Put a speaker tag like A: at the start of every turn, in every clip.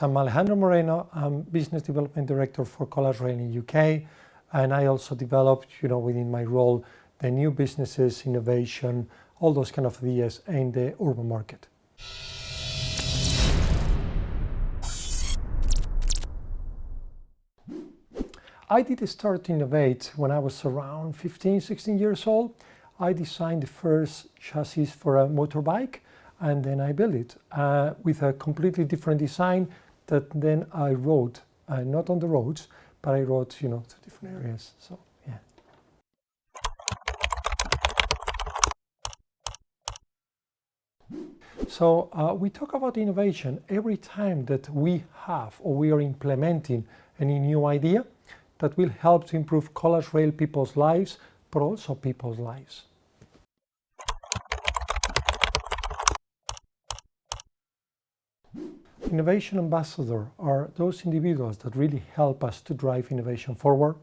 A: I'm Alejandro Moreno. I'm Business Development Director for College Rail in UK, and I also developed, within my role, the new businesses, innovation, all those kind of ideas in the urban market. I did start to innovate when I was around 15, 16 years old. I designed the first chassis for a motorbike, and then I built it with a completely different design that then I rode, not on the roads, but I rode, to different areas. So, yeah. So we talk about innovation every time that we have or we are implementing any new idea that will help to improve college rail people's lives, but also people's lives. Innovation ambassadors are those individuals that really help us to drive innovation forward,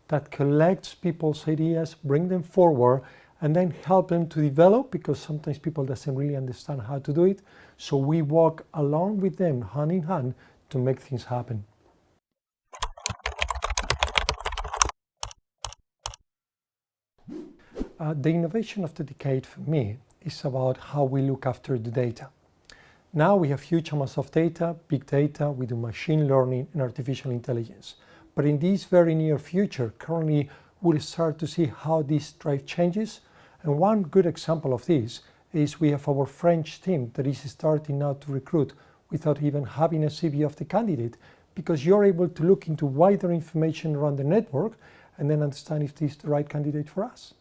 A: that collects people's ideas, bring them forward, and then help them to develop, because sometimes people doesn't really understand how to do it. So we walk along with them, hand in hand, to make things happen. The innovation of the decade for me is about how we look after the data. Now we have huge amounts of data, big data, we do machine learning and artificial intelligence. But in this very near future, currently we'll start to see how this drive changes. And one good example of this is we have our French team that is starting now to recruit without even having a CV of the candidate, because you're able to look into wider information around the network and then understand if this is the right candidate for us.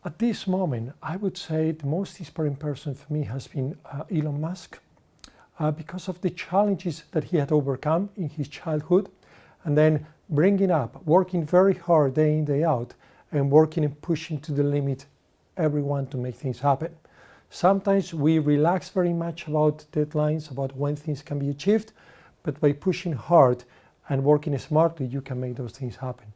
A: At this moment, I would say the most inspiring person for me has been Elon Musk, because of the challenges that he had overcome in his childhood, and then bringing up, working very hard day in, day out, and working and pushing to the limit everyone to make things happen. Sometimes we relax very much about deadlines, about when things can be achieved, but by pushing hard and working smartly, you can make those things happen.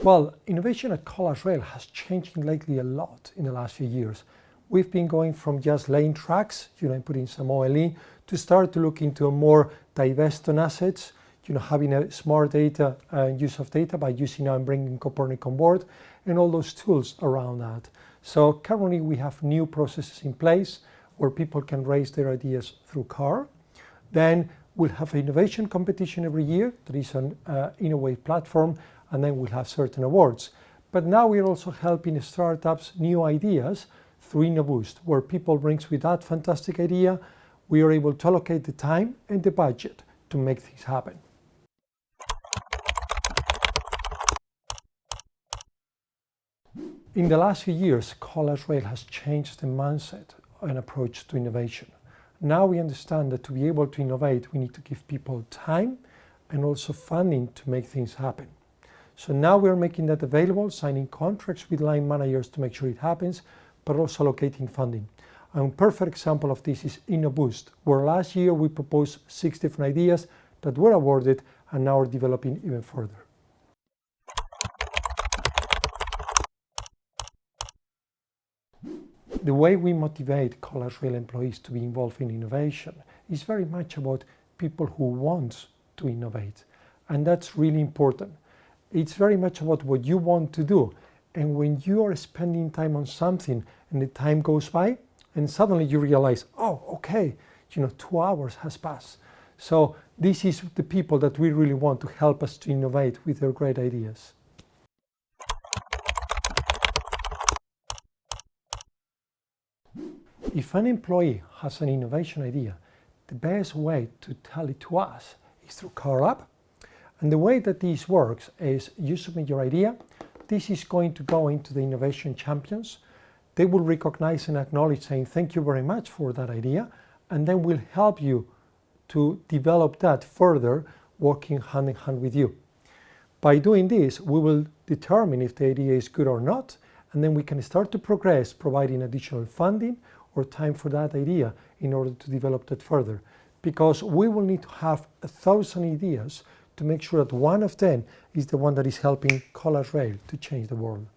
A: Well, innovation at College Rail has changed lately a lot in the last few years. We've been going from just laying tracks, putting some OLE, to start to look into a more divest on assets, having a smart data and use of data by using and bringing Copernic on board, and all those tools around that. So currently we have new processes in place where people can raise their ideas through CAR. Then we'll have an innovation competition every year that is an Innovate platform, and then we'll have certain awards. But now we're also helping startups new ideas through InnoBoost, where people brings with that fantastic idea, we are able to allocate the time and the budget to make things happen. In the last few years, College Rail has changed the mindset and approach to innovation. Now we understand that to be able to innovate, we need to give people time and also funding to make things happen. So now we're making that available, signing contracts with line managers to make sure it happens, but also allocating funding. A perfect example of this is InnoBoost, where last year we proposed 6 different ideas that were awarded and now are developing even further. The way we motivate College Rail employees to be involved in innovation is very much about people who want to innovate, and that's really important. It's very much about what you want to do, and when you are spending time on something and the time goes by and suddenly you realize, oh, okay, 2 hours has passed. So this is the people that we really want to help us to innovate with their great ideas. If an employee has an innovation idea, the best way to tell it to us is through CarLab. And the way that this works is you submit your idea. This is going to go into the innovation champions. They will recognize and acknowledge, saying thank you very much for that idea, and then we'll help you to develop that further, working hand in hand with you. By doing this, we will determine if the idea is good or not, and then we can start to progress, providing additional funding or time for that idea in order to develop that further. Because we will need to have 1,000 ideas to make sure that one of them is the one that is helping Colas Rail to change the world.